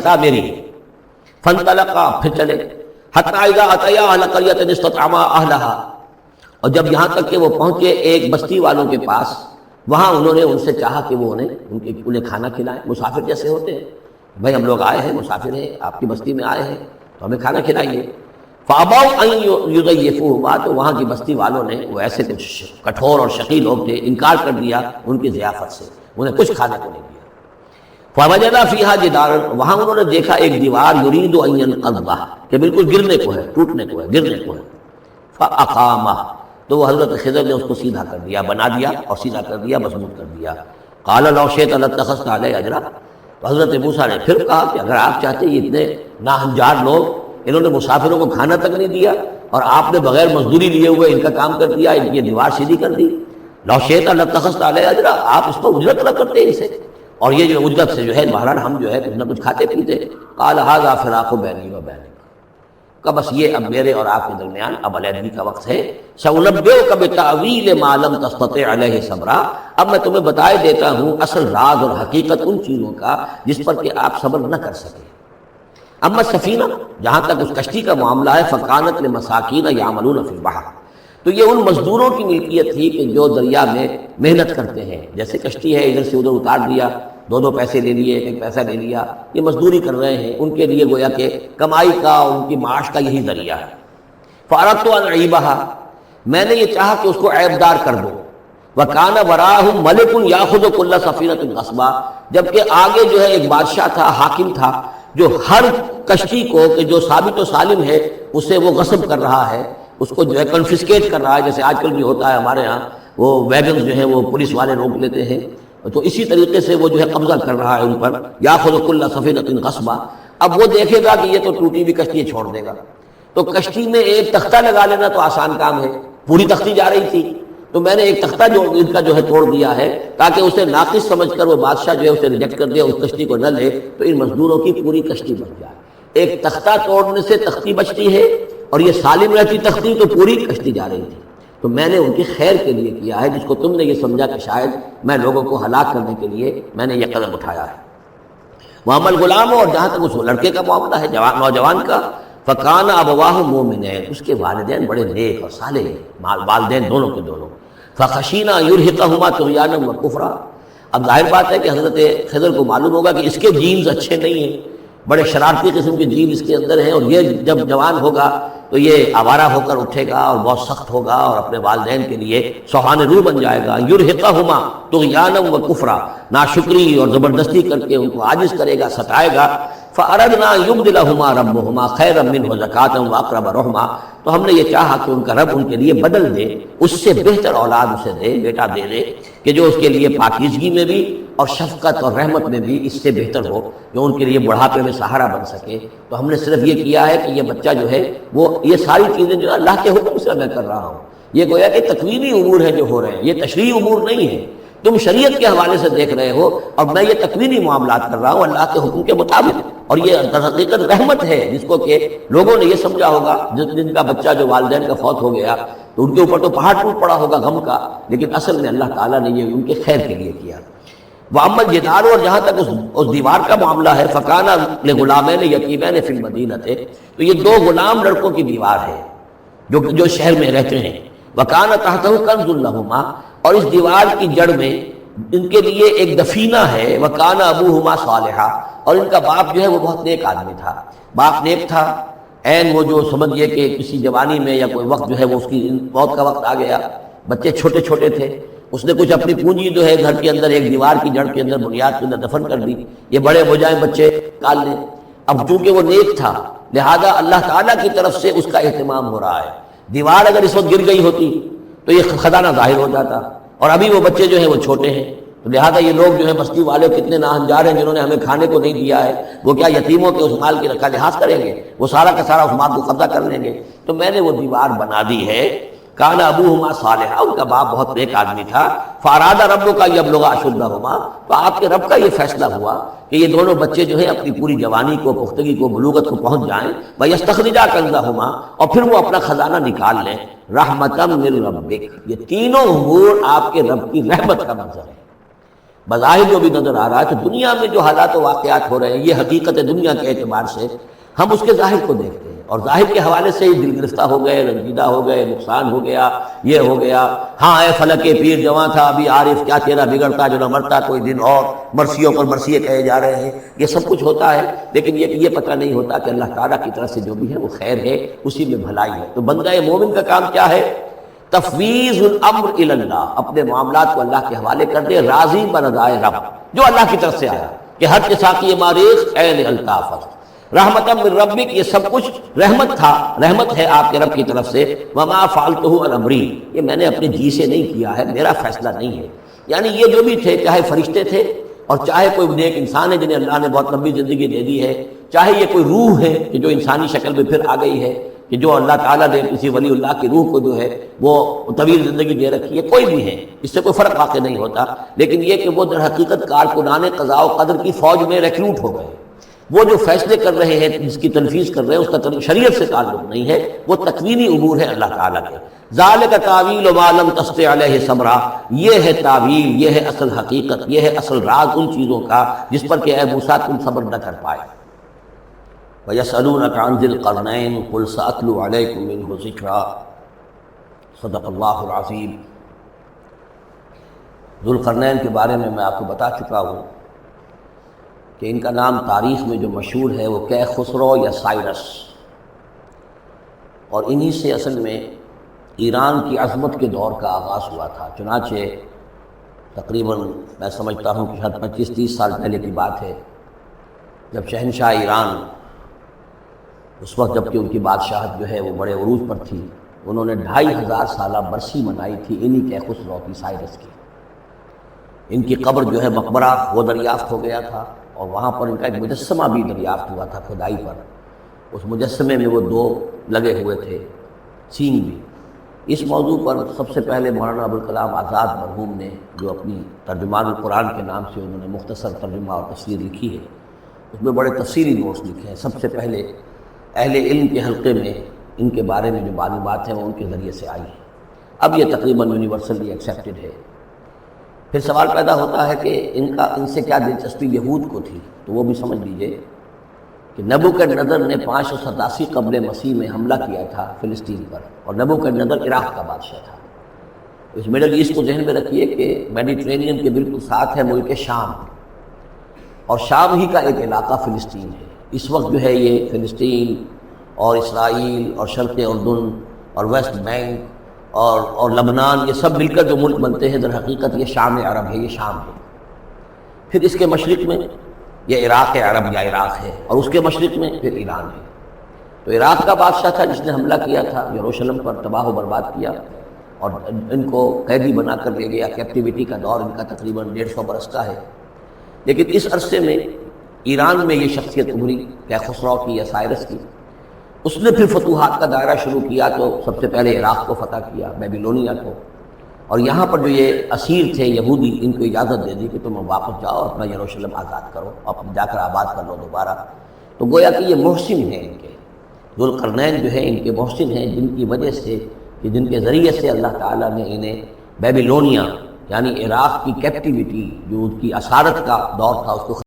عطا میری ہے۔ فانطلقا، پھر چلے، حتی اذا اتیا اہل قریۃ استطعما اہلہا، اور جب یہاں تک کہ وہ پہنچے ایک بستی والوں کے پاس، وہاں انہوں نے ان سے چاہا کہ وہ انہیں کھانا کھلائیں، مسافر جیسے ہوتے ہیں، بھائی ہم لوگ آئے ہیں، مسافر ہیں، آپ کی بستی میں آئے ہیں تو ہمیں کھانا کھلائیے۔ فابوا ان یضیفوہما، تو وہاں کی بستی والوں نے، وہ ایسے کچھ کٹھور اور شقی لوگ تھے، انکار کر دیا ان کی ضیافت سے، انہیں کچھ کھانے کو نہیں دیا۔ فوجد فیہا جدارا، وہاں انہوں نے دیکھا ایک دیوار، یرید ان ینقضہ، کہ بالکل گرنے کو ہے، ٹوٹنے کو ہے، گرنے کو ہے۔ فاقامہ، تو وہ حضرت خضر نے اس کو سیدھا کر دیا، بنا دیا اور سیدھا کر دیا، مضبوط کر دیا۔ قال لو شئت لاتخذت علیہ اجرا، تو حضرت موسیٰ نے پھر کہا کہ اگر آپ چاہتے، یہ اتنے ناہنجار لوگ، انہوں نے مسافروں کو کھانا تک نہیں دیا اور آپ نے بغیر مزدوری لیے ہوئے ان کا کام کر دیا، ان کی دیوار سیدھی کر دی۔ لو شئت لاتخذت علیہ اجرا، آپ اس پر اجرت نہ کرتے ان سے، اور یہ جو اجرت سے جو ہے بہرحال ہم جو ہے کچھ نہ کچھ کھاتے پیتے۔ قال ھذا فراق بینی و بینک، کہ بس یہ اب میرے اور آپ کے درمیان اب علیحدگی کا وقت ہے۔ سأنبئک بتأویل ما لم تستطع علیہ صبرا، اب میں تمہیں بتائے دیتا ہوں اصل راز اور حقیقت ان چیزوں کا جس پر کہ آپ صبر نہ کر سکے۔ اما سفینہ، جہاں تک اس کشتی کا معاملہ ہے، فکانت لمساکین یعملون فی البحر، تو یہ ان مزدوروں کی ملکیت تھی کہ جو دریا میں محنت کرتے ہیں، جیسے کشتی ہے ادھر سے ادھر اتار دیا، دو پیسے لے لیے، ایک پیسہ لے لیا، یہ مزدوری کر رہے ہیں، ان کے لیے گویا کہ کمائی کا، ان کی معاش کا یہی ذریعہ ہے۔ فاردت ان اعیبھا، میں نے یہ چاہا کہ اس کو عیب دار کر دو۔ وکان وراءہم ملک یاخذ کل سفینۃ غصبا، جبکہ آگے جو ہے ایک بادشاہ تھا، حاکم تھا، جو ہر کشتی کو کہ جو ثابت و سالم ہے اسے وہ غصب کر رہا ہے، اس کو جو ہے کنفسکیٹ کر رہا ہے، جیسے آج کل بھی ہوتا ہے ہمارے ہاں، وہ ویگن جو ہیں وہ پولیس والے روک لیتے ہیں، تو اسی طریقے سے وہ جو ہے قبضہ کر رہا ہے ان پر۔ یاخذ کل سفینۃ غصبا، اب وہ دیکھے گا کہ یہ تو ٹوٹی ہوئی کشتی چھوڑ دے گا، تو کشتی میں ایک تختہ لگا لینا تو آسان کام ہے، پوری تختی جا رہی تھی، تو میں نے ایک تختہ جو ان کا جو ہے توڑ دیا ہے تاکہ اسے ناقص سمجھ کر وہ بادشاہ جو ہے اسے ریجیکٹ کر دے، اس کشتی کو نہ لے، تو ان مزدوروں کی پوری کشتی بچ جائے۔ ایک تختہ توڑنے سے تختی بچتی ہے، اور یہ سالم رہتی تختی تو پوری کشتی جا رہی تھی، تو میں نے ان کی خیر کے لیے کیا ہے، جس کو تم نے یہ سمجھا کہ شاید میں لوگوں کو ہلاک کرنے کے لیے میں نے یہ قدم اٹھایا ہے۔ محمد غلام، اور جہاں تک اس لڑکے کا معاملہ ہے، نوجوان کا، فکان ابواہ مومنین، اس کے والدین بڑے نیک اور صالح ہیں، والدین دونوں کے دونوں۔ فخشینا یرہقہما طغیانا و کفرا، اب ظاہر بات ہے کہ حضرت خضر کو معلوم ہوگا کہ اس کے جینز اچھے نہیں ہیں، بڑے شرارتی قسم کے جین اس کے اندر ہیں، اور یہ جب جوان ہوگا تو یہ آوارہ ہو کر اٹھے گا اور بہت سخت ہوگا اور اپنے والدین کے لیے سوہان روح بن جائے گا۔ یرہقہما طغیانا و کفرا، ناشکری اور زبردستی کر کے ان کو عاجز کرے گا، ستائے گا۔ فاردنا یبدلہما ربہما خیرا منہ زکاۃ واقرب رحما، تو ہم نے یہ چاہا کہ ان کا رب ان کے لیے بدل دے، اس سے بہتر اولاد اسے دے، بیٹا دے دے کہ جو اس کے لیے پاکیزگی میں بھی اور شفقت اور رحمت میں بھی اس سے بہتر ہو، جو ان کے لیے بڑھاپے میں سہارا بن سکے۔ تو ہم نے صرف یہ کیا ہے کہ یہ بچہ جو ہے وہ یہ ساری چیزیں جو اللہ کے حکم سے میں کر رہا ہوں، یہ گویا کہ تکوینی امور ہیں جو ہو رہے ہیں، یہ تشریعی امور نہیں ہے، تم شریعت کے حوالے سے دیکھ رہے ہو، اور میں یہ تکوینی معاملات کر رہا ہوں اللہ کے حکم کے مطابق، اور یہ در حقیقت رحمت ہے، جس کو کہ لوگوں نے یہ سمجھا ہوگا جن کا بچہ جو والدین کا فوت ہو گیا تو ان کے اوپر تو پہاڑ ٹوٹ پڑا ہوگا غم کا، لیکن اصل میں اللہ تعالیٰ نے یہ ان کے خیر کے لیے کیا۔ وَأَمَّا الْجِدَارُ، اور جہاں تک اس دیوار کا معاملہ ہے، فَكَانَ لِغُلَامَيْنِ يَتِيمَيْنِ فِي الْمَدِينَةِ، تو یہ دو غلام لڑکوں کی دیوار ہے جو شہر میں رہتے ہیں۔ وَكَانَ تَحْتَهُ كَنْزٌ لَهُمَا، اور اس دیوار کی جڑ میں ان کے لیے ایک دفینہ ہے۔ وَكَانَ أَبُوهُمَا صَالِحًا، اور ان کا باپ جو ہے وہ بہت نیک آدمی تھا، باپ نیک تھا، عین وہ جو سمجھئے کہ کسی جوانی میں یا کوئی وقت جو ہے وہ اس کی موت کا وقت آ گیا، بچے چھوٹے چھوٹے تھے، اس نے کچھ اپنی پونجی جو ہے گھر کے اندر ایک دیوار کی جڑ کے اندر بنیاد کے اندر دفن کر دی، یہ بڑے ہو جائیں بچے کال لیں۔ اب چونکہ وہ نیک تھا لہذا اللہ تعالیٰ کی طرف سے اس کا اہتمام ہو رہا ہے، دیوار اگر اس وقت گر گئی ہوتی تو یہ خزانہ ظاہر ہو جاتا، اور ابھی وہ بچے جو ہیں وہ چھوٹے ہیں، تو لہذا یہ لوگ جو ہیں بستی والے کتنے ناہنجار ہیں جنہوں نے ہمیں کھانے کو نہیں دیا ہے، وہ کیا یتیموں کے اس مال کی رکھا لحاظ کریں گے؟ وہ سارا کا سارا اس مال کو قبضہ کر لیں گے۔ تو میں نے وہ دیوار بنا دی ہے۔ کان ابوہما صالحا، ان کا باپ بہت نیک آدمی تھا۔ فاراد ربک یبلغ اشدہما، تو آپ کے رب کا یہ فیصلہ ہوا کہ یہ دونوں بچے جو ہیں اپنی پوری جوانی کو، پختگی کو، بلوغت کو پہنچ جائیں، ویستخرجا کنزہما، اور پھر وہ اپنا خزانہ نکال لیں۔ رحمتا من ربک، یہ تینوں امور آپ کے رب کی رحمت کا منظر ہے۔ بظاہر جو بھی نظر آ رہا ہے، تو دنیا میں جو حالات و واقعات ہو رہے ہیں یہ حقیقت دنیا کے اعتبار سے ہم اس کے ظاہر کو دیکھتے ہیں، اور ظاہر کے حوالے سے ہی دل گرفتہ ہو گئے، رنجیدہ ہو گئے، نقصان ہو گیا، یہ ہو گیا، ہاں اے فلک پیر جواں تھا ابھی عارف، کیا تیرا بگڑتا جو نہ مرتا کوئی دن اور، مرثیوں پر مرثیے کہے جا رہے ہیں، یہ سب کچھ ہوتا ہے، لیکن یہ پتہ نہیں ہوتا کہ اللہ تعالیٰ کی طرف سے جو بھی ہے وہ خیر ہے، اسی میں بھلائی ہے۔ تو بندہ مومن کا کام کیا ہے؟ تفویض الامر الی اللہ، اپنے معاملات کو اللہ کے حوالے کر دے، راضی برضائے رب، جو اللہ کی طرف سے آیا، کہ ہر کے ساقی ماریخ عین الطافت رحمت من ربک، یہ سب کچھ رحمت تھا، رحمت ہے آپ کے رب کی طرف سے، وما فعلتہ عن امری، یہ میں نے اپنے جی سے نہیں کیا ہے، میرا فیصلہ نہیں ہے۔ یعنی یہ جو بھی تھے، چاہے فرشتے تھے اور چاہے کوئی نیک انسان ہے جنہیں اللہ نے بہت لمبی زندگی دے دی ہے، چاہے یہ کوئی روح ہے کہ جو انسانی شکل میں پھر آ گئی ہے، کہ جو اللہ تعالیٰ نے کسی ولی اللہ کی روح کو جو ہے وہ طویل زندگی دے رکھی ہے، کوئی بھی ہے، اس سے کوئی فرق واقع نہیں ہوتا، لیکن یہ کہ وہ در حقیقت کارکنان قضاء و قدر کی فوج میں ریکروٹ ہو گئے، وہ جو فیصلے کر رہے ہیں، جس کی تنفیذ کر رہے ہیں، اس کا شریعت سے تعلق نہیں ہے، وہ تکوینی امور ہے اللہ تعالیٰ کے۔ ذالک تعویل ما لم تستطع علیہ صبرا، یہ ہے تعویل، یہ ہے اصل حقیقت، یہ ہے اصل راز ان چیزوں کا جس پر کہ اے موسیٰ تم صبر نہ کر پائے۔ وَيَسْأَلُونَكَ عَنْ ذِي الْقَرْنَيْنِ قُلْ سَأَتْلُو عَلَيْكُم مِّنْهُ ذِكْرًا، صدق اللہ العظیم۔ ذو القرنین کے بارے میں آپ کو بتا چکا ہوں کہ ان کا نام تاریخ میں جو مشہور ہے وہ کہ خسرو یا سائرس، اور انہی سے اصل میں ایران کی عظمت کے دور کا آغاز ہوا تھا۔ چنانچہ تقریباً میں سمجھتا ہوں کہ شاید 25-30 سال پہلے کی بات ہے، جب شہنشاہ ایران، اس وقت جب کہ ان کی بادشاہت جو ہے وہ بڑے عروج پر تھی، انہوں نے 2500 سالہ برسی منائی تھی انہی کہ خسرو کی، سائرس کی۔ ان کی قبر جو ہے مقبرہ وہ دریافت ہو گیا تھا، اور وہاں پر ان کا ایک مجسمہ بھی دریافت ہوا تھا کھدائی پر، اس مجسمے میں وہ 2 لگے ہوئے تھے، سینگ بھی۔ اس موضوع پر سب سے پہلے مولانا ابوالکلام آزاد مرحوم نے، جو اپنی ترجمان القرآن کے نام سے انہوں نے مختصر ترجمہ اور تفسیر لکھی ہے، اس میں بڑے تفصیلی نوٹس لکھے ہیں۔ سب سے پہلے اہل علم کے حلقے میں ان کے بارے میں جو معلومات ہیں وہ ان کے ذریعے سے آئی ہیں، اب یہ تقریباً یونیورسلی ایکسیپٹڈ ہے۔ پھر سوال پیدا ہوتا ہے کہ ان سے کیا دلچسپی یہود کو تھی، تو وہ بھی سمجھ لیجئے کہ نبوکدنضر نے 587 قبل مسیح میں حملہ کیا تھا فلسطین پر، اور نبوکدنضر عراق کا بادشاہ تھا۔ اس مڈل ایسٹ کو ذہن میں رکھیے کہ میڈیٹرینین کے بالکل ساتھ ہے ملک شام، اور شام ہی کا ایک علاقہ فلسطین ہے۔ اس وقت جو ہے یہ فلسطین اور اسرائیل اور شرق اردن اور ویسٹ بینک اور لبنان، یہ سب مل کر جو ملک بنتے ہیں، در حقیقت یہ شام عرب ہے، یہ شام ہے۔ پھر اس کے مشرق میں یہ عراق عرب یا عراق ہے، اور اس کے مشرق میں پھر ایران ہے۔ تو عراق کا بادشاہ تھا جس نے حملہ کیا تھا، یروشلم پر تباہ و برباد کیا، اور ان کو قیدی بنا کر لے گیا۔ کیپٹیوٹی کا دور ان کا تقریباً 150 برس کا ہے، لیکن اس عرصے میں ایران میں یہ شخصیت ابھری کہ خسرو کی یا سائرس کی۔ اس نے پھر فتوحات کا دائرہ شروع کیا، تو سب سے پہلے عراق کو فتح کیا، بیبیلونیا کو، اور یہاں پر جو یہ اسیر تھے یہودی، ان کو اجازت دے دی کہ تم واپس جاؤ، اپنا یروشلم آزاد کرو، اپنا جا کر آباد کر لو دوبارہ۔ تو گویا کہ یہ محسن ہیں ان کے، ذو القرنین جو ہیں ان کے محسن ہیں، جن کی وجہ سے، کہ جن کے ذریعے سے اللہ تعالیٰ نے انہیں بیبیلونیا یعنی عراق کی کیپٹیوٹی، جو ان کی اسارت کا دور تھا، اس کو